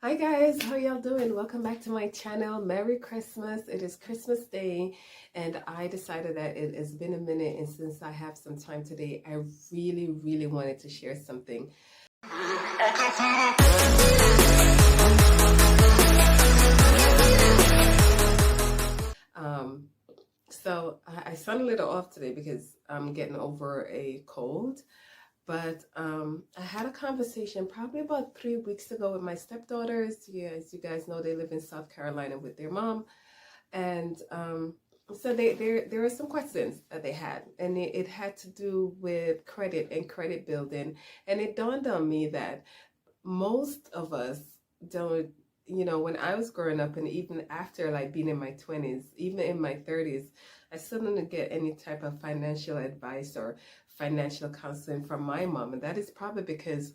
Hi guys, how y'all doing? Welcome back to my channel. Merry Christmas. It is Christmas Day and I decided that it has been a minute, and since I have some time today, I really wanted to share something. Um, I sound a little off today because I'm getting over a cold. But I had a conversation probably about 3 weeks ago with my stepdaughters. Yeah, as you guys know, they live in South Carolina with their mom. And so there were some questions that they had, and it had to do with credit and credit building. And it dawned on me that most of us don't, when I was growing up and even after like being in my 20s, even in my 30s, I still didn't get any type of financial advice or financial counseling from my mom. And that is probably because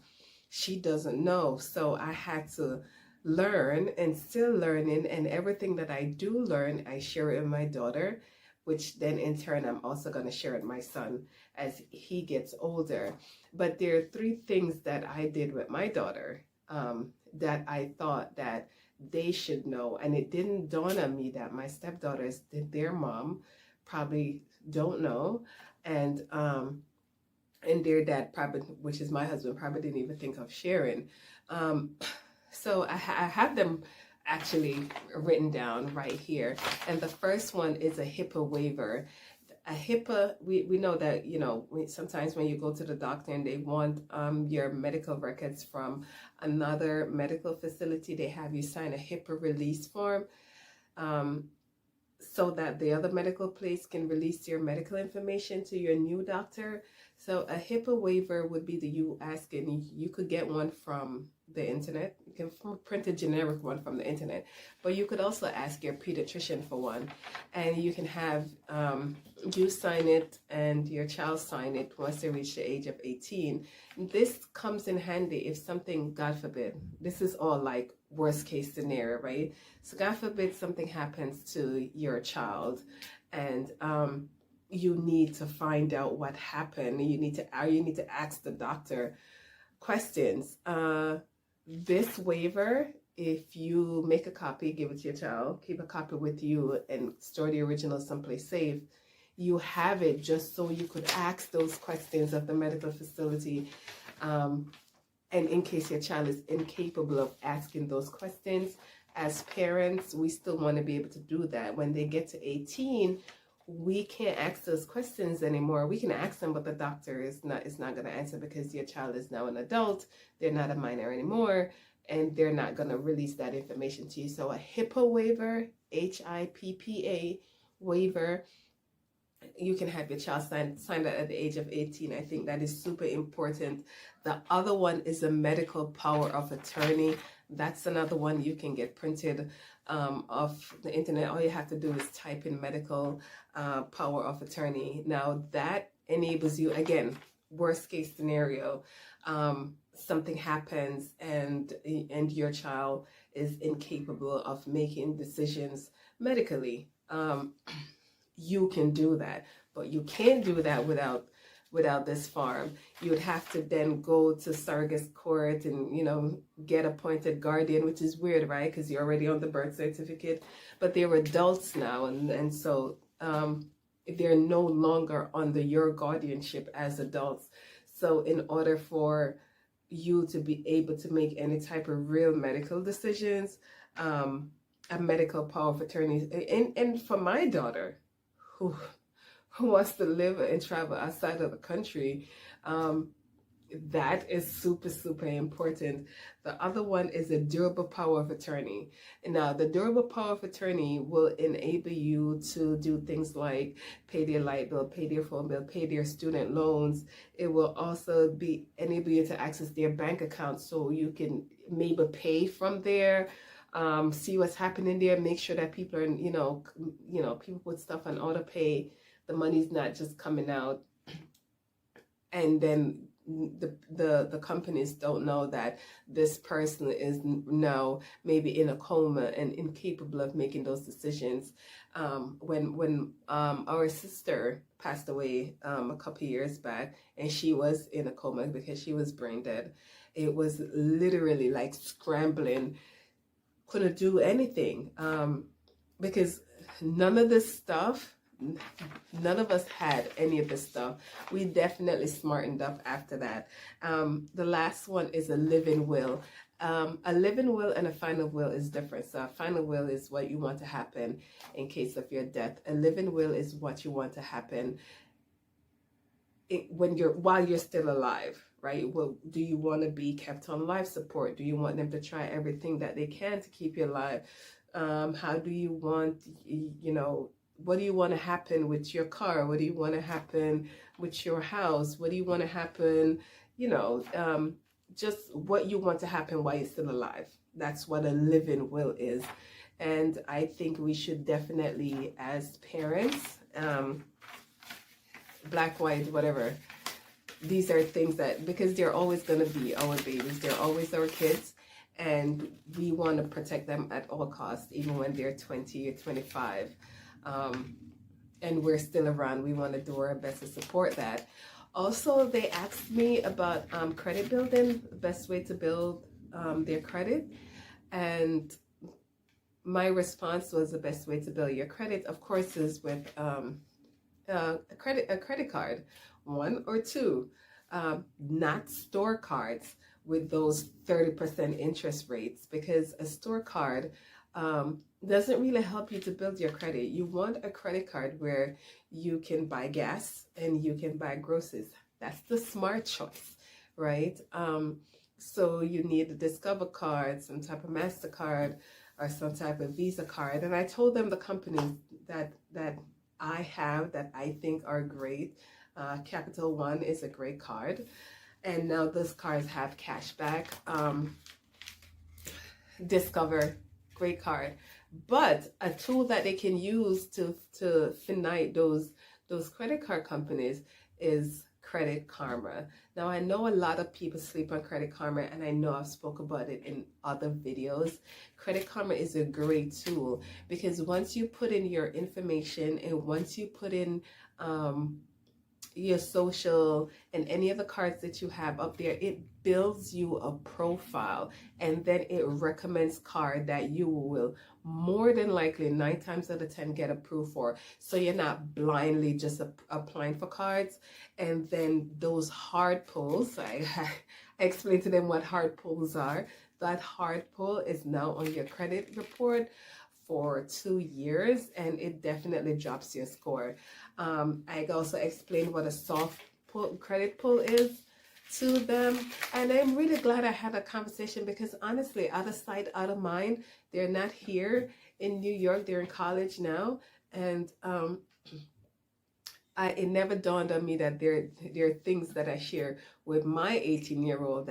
she doesn't know. So I had to learn and still learning, and everything that I do learn, I share it with my daughter, which then in turn I'm also going to share with my son as he gets older. But there are three things that I did with my daughter that I thought that they should know, and it didn't dawn on me that my stepdaughters, their mom, probably don't know, and their dad probably, which is my husband, probably didn't even think of sharing. Um, so I have them actually written down right here. And the first one is a HIPAA waiver. A HIPAA, we know that, sometimes when you go to the doctor and they want your medical records from another medical facility, they have you sign a HIPAA release form. So that the other medical place can release your medical information to your new doctor. So a HIPAA waiver would be you asking, you could get one from the internet. You can print a generic one from the internet, but you could also ask your pediatrician for one, and you can have you sign it and your child sign it once they reach the age of 18. This comes in handy if something, God forbid, this is all like worst case scenario, right? So God forbid something happens to your child, and you need to find out what happened. You need to ask the doctor questions. This waiver, if you make a copy, give it to your child, keep a copy with you, and store the original someplace safe. You have it just so you could ask those questions of the medical facility. And in case your child is incapable of asking those questions, as parents, we still want to be able to do that. When they get to 18, we can't ask those questions anymore. We can ask them, but the doctor is not going to answer because your child is now an adult. They're not a minor anymore, and they're not going to release that information to you. So a HIPAA waiver, HIPPA waiver, you can have your child sign that at the age of 18. I think that is super important. The other one is a medical power of attorney. That's another one you can get printed off the internet. All you have to do is type in medical power of attorney. Now that enables you, again, worst case scenario, something happens and your child is incapable of making decisions medically. You can do that, but you can't do that without this form. You would have to then go to surrogate court and get appointed guardian, which is weird, right? Because you're already on the birth certificate, but they're adults now, and so they're no longer under your guardianship as adults. So in order for you to be able to make any type of real medical decisions, a medical power of attorney, and for my daughter, who wants to live and travel outside of the country, that is super important. The other one is a durable power of attorney. Now, the durable power of attorney will enable you to do things like pay their light bill, pay their phone bill, pay their student loans. It will also enable you to access their bank account, so you can maybe pay from there. See what's happening there, make sure that people are, people put stuff on auto pay, the money's not just coming out, and then the companies don't know that this person is now maybe in a coma and incapable of making those decisions. When our sister passed away a couple years back, and she was in a coma because she was brain dead, It was literally like scrambling, couldn't do anything, because none of this stuff, none of us had any of this stuff. We definitely smartened up after that. The last one is a living will. A living will and a final will is different. So a final will is what you want to happen in case of your death. A living will is what you want to happen when while you're still alive, right? Well, do you want to be kept on life support? Do you want them to try everything that they can to keep you alive? How do you want, what do you want to happen with your car? What do you want to happen with your house? What do you want to happen, just what you want to happen while you're still alive. That's what a living will is. And I think we should definitely, as parents, black, white, whatever, these are things that, because they're always going to be our babies, they're always our kids, and we want to protect them at all costs, even when they're 20 or 25, and we're still around. We want to do our best to support that. Also, they asked me about credit building, the best way to build their credit, and my response was the best way to build your credit, of course, is with a credit card, one or two, not store cards with those 30% interest rates, because a store card doesn't really help you to build your credit. You want a credit card where you can buy gas and you can buy groceries. That's the smart choice, right? So you need a Discover card, some type of MasterCard, or some type of Visa card. And I told them the companies that I have that I think are great. Capital One is a great card, and now those cards have cash back. Discover, great card. But a tool that they can use to finite those credit card companies is Credit Karma. Now, I know a lot of people sleep on Credit Karma, and I know I've spoken about it in other videos. Credit Karma is a great tool, because once you put in your information and once you put in your social and any of the cards that you have up there, it builds you a profile, and then it recommends card that you will more than likely 9 times out of 10 get approved for. So you're not blindly just applying for cards. And then those hard pulls, I explained to them what hard pulls are. That hard pull is now on your credit report for 2 years, and it definitely drops your score. I also explained what a soft credit pull is to them, and I'm really glad I had a conversation, because honestly, out of sight, out of mind. They're not here in New York, they're in college now, and it never dawned on me that there are things that I share with my 18-year-old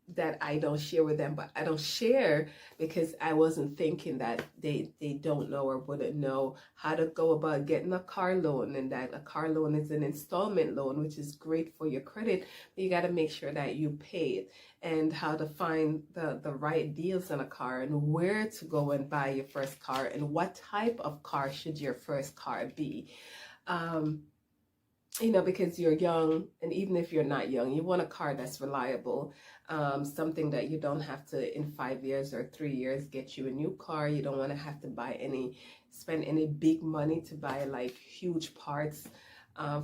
that I don't share with them. But I don't share because I wasn't thinking that they don't know or wouldn't know how to go about getting a car loan, and that a car loan is an installment loan, which is great for your credit, but you got to make sure that you pay it, and how to find the right deals on a car, and where to go and buy your first car, and what type of car should your first car be. Because you're young, and even if you're not young, you want a car that's reliable, something that you don't have to, in 5 years or 3 years, get you a new car. You don't want to have to spend any big money to buy like huge parts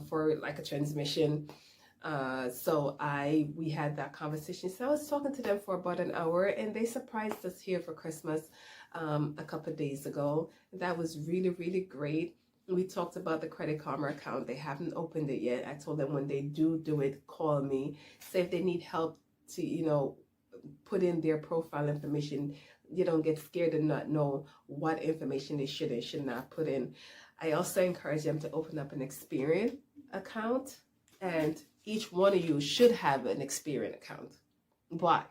for like a transmission. So we had that conversation. So I was talking to them for about an hour, and they surprised us here for Christmas a couple of days ago. That was really, really great. We talked about the Credit Karma account. They haven't opened it yet. I told them when they do it, call me. Say if they need help to, put in their profile information. You don't get scared and not know what information they should and should not put in. I also encourage them to open up an Experian account, and each one of you should have an Experian account. Why?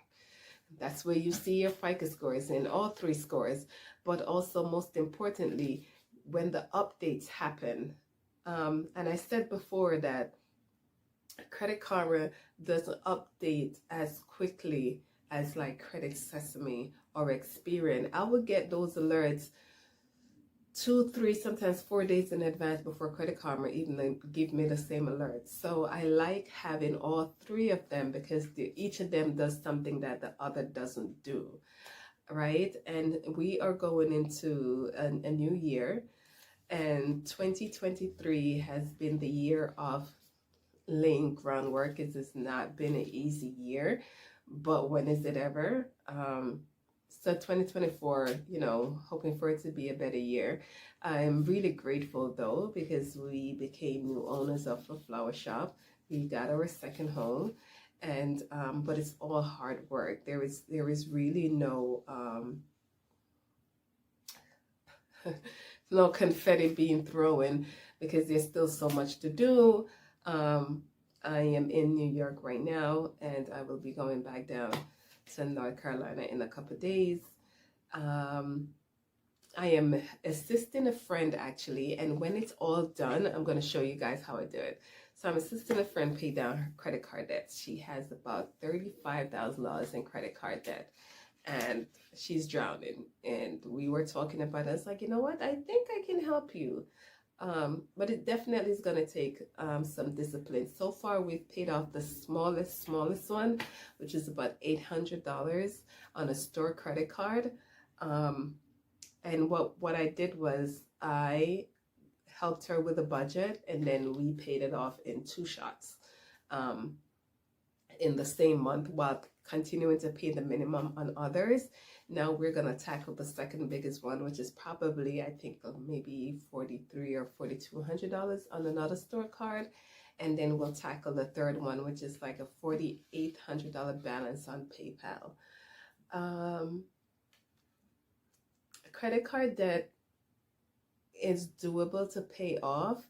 That's where you see your FICO scores and all 3 scores, but also most importantly, when the updates happen. And I said before that Credit Karma doesn't update as quickly as like Credit Sesame or Experian. I would get those alerts 2, 3, sometimes 4 days in advance before Credit Karma even give me the same alert. So I like having all 3 of them because each of them does something that the other doesn't do, right? And we are going into a new year, and 2023 has been the year of laying groundwork. It has not been an easy year, but when is it ever? So 2024, hoping for it to be a better year. I'm really grateful though, because we became new owners of a flower shop. We got our second home, and but it's all hard work. There is really no no confetti being thrown, because there's still so much to do. I am in New York right now, and I will be going back down to North Carolina in a couple of days. I am assisting a friend actually, and when it's all done, I'm going to show you guys how I do it. So I'm assisting a friend pay down her credit card debt. She has about $35,000 in credit card debt, and she's drowning. And we were talking about it. I was like, you know what? I think I can help you. But it definitely is going to take some discipline. So far, we've paid off the smallest one, which is about $800 on a store credit card. And what I did was I helped her with a budget, and then we paid it off in 2 shots in the same month, while continuing to pay the minimum on others. Now we're going to tackle the second biggest one, which is probably, I think, maybe $4,300 or $4,200 on another store card. And then we'll tackle the third one, which is like a $4,800 balance on PayPal. Credit card debt is doable to pay off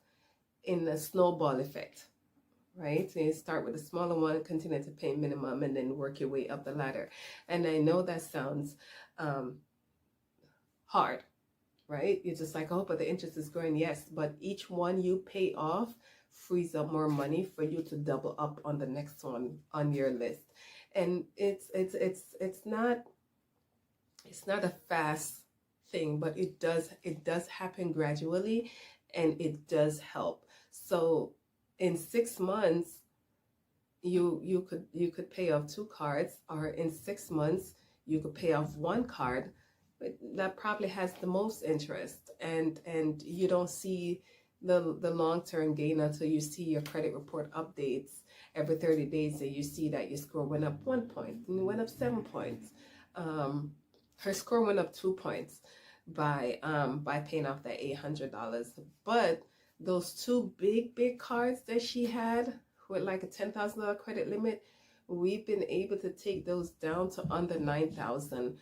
in a snowball effect, right? So you start with a smaller one, continue to pay minimum, and then work your way up the ladder. And I know that sounds hard, right? You're just like, oh, but the interest is growing. Yes, but each one you pay off frees up more money for you to double up on the next one on your list. And it's not a fast thing, but it does happen gradually, and it does help. So in 6 months, you could pay off 2 cards, or in 6 months you could pay off 1 card, but that probably has the most interest, and you don't see the long-term gain until you see your credit report updates every 30 days, and you see that your score went up 1 point, and it went up 7 points. Her score went up 2 points by paying off that $800. But those 2 big cards that she had with like a $10,000 credit limit, we've been able to take those down to under $9,000.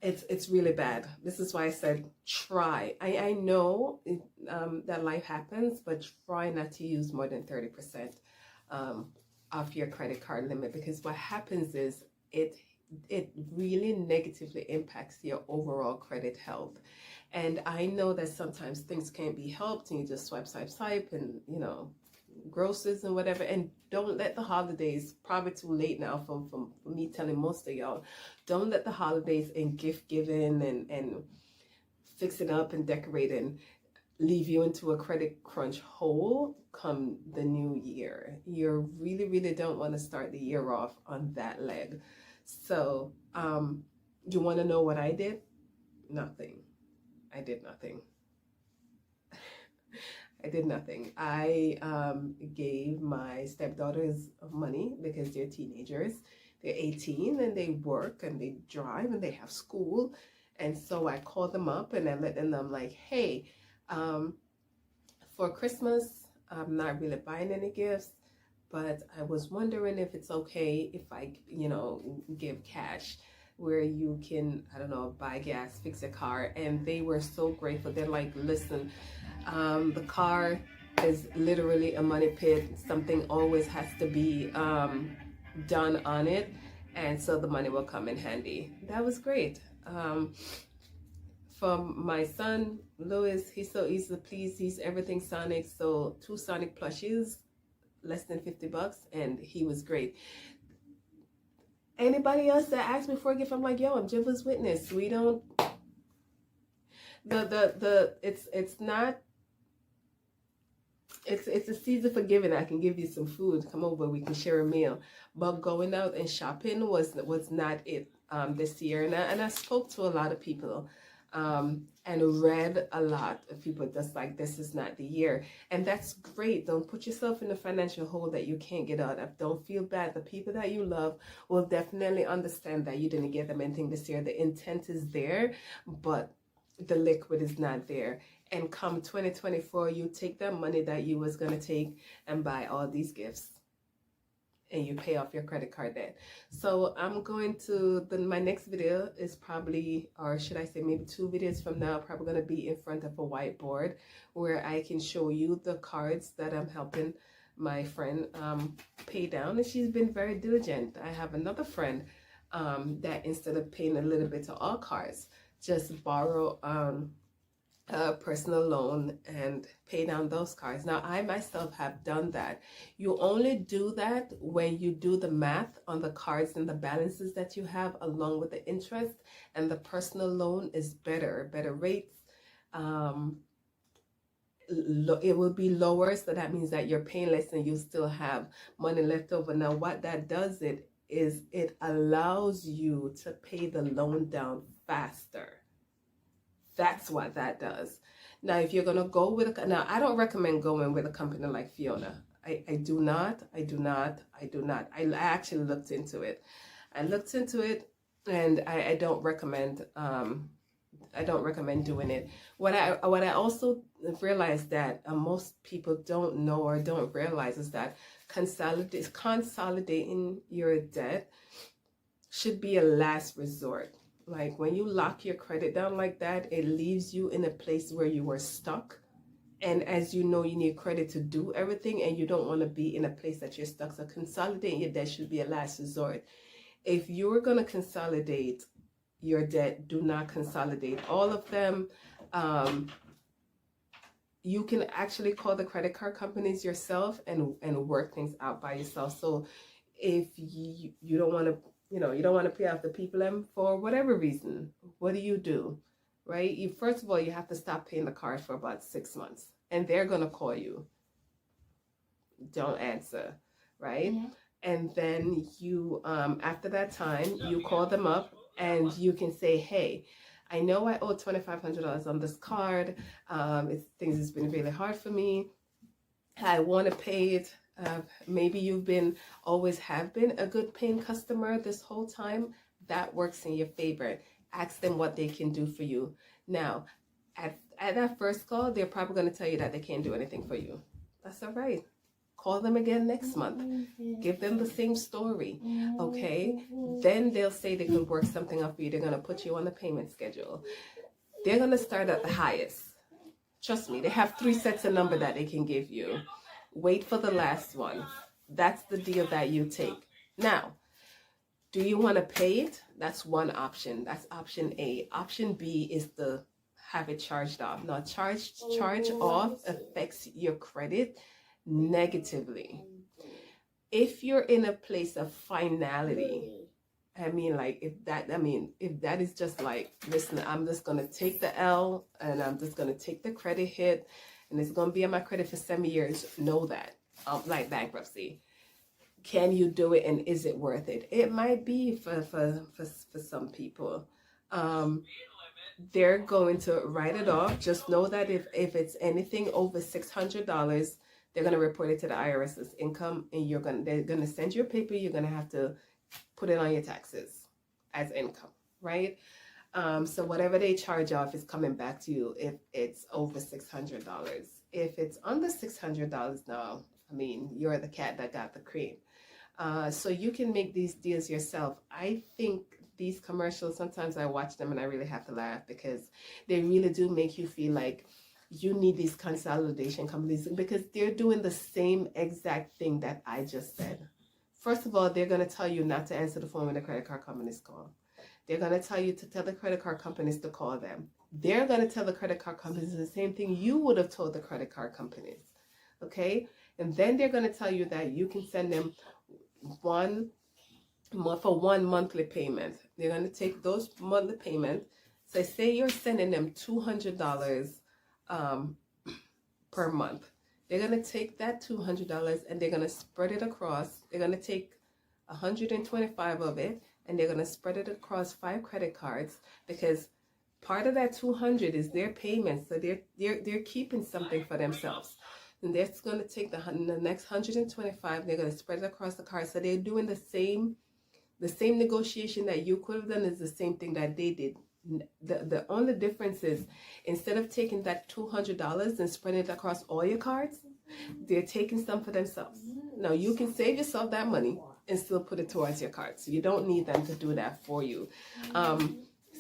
It's really bad. This is why I said try. I know that life happens, but try not to use more than 30% of your credit card limit, because what happens is it really negatively impacts your overall credit health. And I know that sometimes things can't be helped, and you just swipe, and grocers and whatever. And don't let the holidays, probably too late now for me telling most of y'all, don't let the holidays and gift giving and fixing up and decorating leave you into a credit crunch hole come the new year. You really don't want to start the year off on that leg. So you want to know what I did? Nothing. I did nothing. I did nothing. I gave my stepdaughters money because they're teenagers. They're 18 and they work and they drive and they have school. And so I called them up and I let them know, I'm like, hey, for Christmas, I'm not really buying any gifts, but I was wondering if it's okay if I, give cash where you can, I don't know, buy gas, fix a car. And they were so grateful. They're like, listen, the car is literally a money pit. Something always has to be done on it. And so the money will come in handy. That was great. For my son, Louis, he's so easy to please. He's everything Sonic. So 2 Sonic plushies, less than $50, and he was great. Anybody else that asked me for a gift, I'm like, yo, I'm Jehovah's Witness. We don't It's not, it's a season for giving. I can give you some food, come over, we can share a meal. But going out and shopping was not it this year. And I spoke to a lot of people and read a lot of people just like, this is not the year. And that's great. Don't put yourself in a financial hole that you can't get out of. Don't feel bad. The people that you love will definitely understand that you didn't get them anything this year. The intent is there, but the liquid is not there. And come 2024, you take that money that you was going to take and buy all these gifts, and you pay off your credit card debt. So I'm going to, my next video is probably, or should I say maybe 2 videos from now, probably going to be in front of a whiteboard where I can show you the cards that I'm helping my friend pay down. And she's been very diligent. I have another friend that instead of paying a little bit to all cards, just borrow a personal loan and pay down those cards. Now, I myself have done that. You only do that when you do the math on the cards and the balances that you have along with the interest, and the personal loan is better rates. It will be lower, so that means that you're paying less and you still have money left over. Now, what that does is it allows you to pay the loan down faster. That's what that does. Now, if you're going to go with now, I don't recommend going with a company like Fiona. I do not. I actually looked into it. And I don't recommend doing it. What I also realized that most people don't know or don't realize is that consolidating your debt should be a last resort. Like when you lock your credit down like that, it leaves you in a place where you were stuck. And as you know, you need credit to do everything, and you don't want to be in a place that you're stuck. So consolidating your debt should be a last resort. If you're going to consolidate your debt, do not consolidate all of them. You can actually call the credit card companies yourself and work things out by yourself. So if you don't want to, you don't want to pay off the people for whatever reason, what do? Right? First of all, you have to stop paying the card for about 6 months, and they're going to call you. Don't answer, right? Mm-hmm. And then you, after that time, you call them up and you can say, hey, I know I owe $2,500 on this card. Things has been really hard for me. I want to pay it. Maybe you've always have been a good paying customer this whole time. That works in your favor. Ask them what they can do for you. Now, at that first call, they're probably going to tell you that they can't do anything for you. That's all right. Call them again next month. Give them the same story, okay? Then they'll say they can work something out for you. They're going to put you on the payment schedule. They're going to start at the highest. Trust me, they have 3 sets of number that they can give you. Wait for the last one. That's the deal that you take. Now, do you want to pay it? That's one option. That's option A. Option B is to have it charged off. Now, charge off affects your credit negatively. If you're in a place of finality, if that is just like, listen, I'm just going to take the L and I'm just going to take the credit hit, and it's going to be on my credit for 7 years. Know that, like bankruptcy. Can you do it, and is it worth it? It might be for some people. They're going to write it off. Just know that if it's anything over $600, they're going to report it to the IRS as income, and they're going to send you a paper. You're going to have to put it on your taxes as income, right? So whatever they charge off is coming back to you if it's over $600. If it's under $600 now, you're the cat that got the cream. So you can make these deals yourself. I think these commercials, sometimes I watch them and I really have to laugh because they really do make you feel like you need these consolidation companies, because they're doing the same exact thing that I just said. First of all, they're going to tell you not to answer the phone when the credit card companies call. They're going to tell you to tell the credit card companies to call them. They're going to tell the credit card companies the same thing you would have told the credit card companies. Okay? And then they're going to tell you that you can send them one monthly payment. They're going to take those monthly payments, So say you're sending them $200 per month. They're going to take that $200 and they're going to spread it across. They're going to take 125 of it and they're going to spread it across 5 credit cards, because part of that 200 is their payments. So they're keeping something for themselves. And that's going to take the next 125. They're going to spread it across the cards. So they're doing the same negotiation that you could have done is the same thing that they did. The only difference is, instead of taking that $200 and spreading it across all your cards, they're taking some for themselves. Now you can save yourself that money and still put it towards your cards. So you don't need them to do that for you.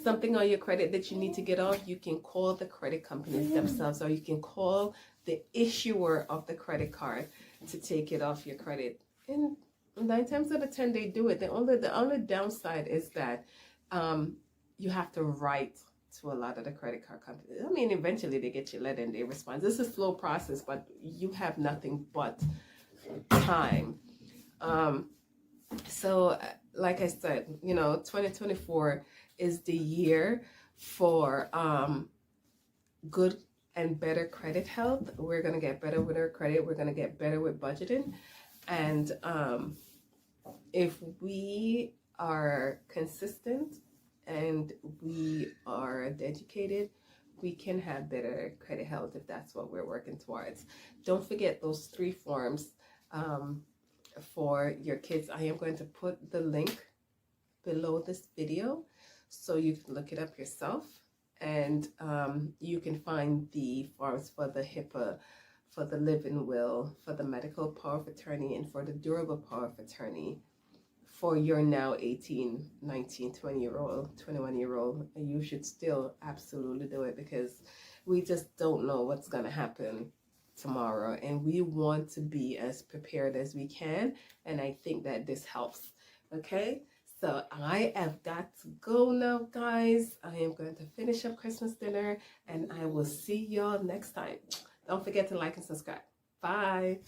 Something on your credit that you need to get off, you can call the credit companies themselves, or you can call the issuer of the credit card to take it off your credit. And 9 times out of 10 they do it. The only downside is that you have to write to a lot of the credit card companies. I mean, eventually they get your letter and they respond. This is a slow process, but you have nothing but time. So like I said, 2024 is the year for good and better credit health. We're going to get better with our credit. We're going to get better with budgeting. And if we are consistent and we are dedicated, we can have better credit health if that's what we're working towards. Don't forget those 3 forms for your kids. I am going to put the link below this video so you can look it up yourself, and you can find the forms for the HIPAA, for the living will, for the medical power of attorney, and for the durable power of attorney for your now 18, 19, 20-year-old, 21-year-old. And you should still absolutely do it, because we just don't know what's going to happen tomorrow, and we want to be as prepared as we can, and I think that this helps. Okay, so I have got to go now, guys. I am going to finish up Christmas dinner, and I will see y'all next time. Don't forget to like and subscribe. Bye.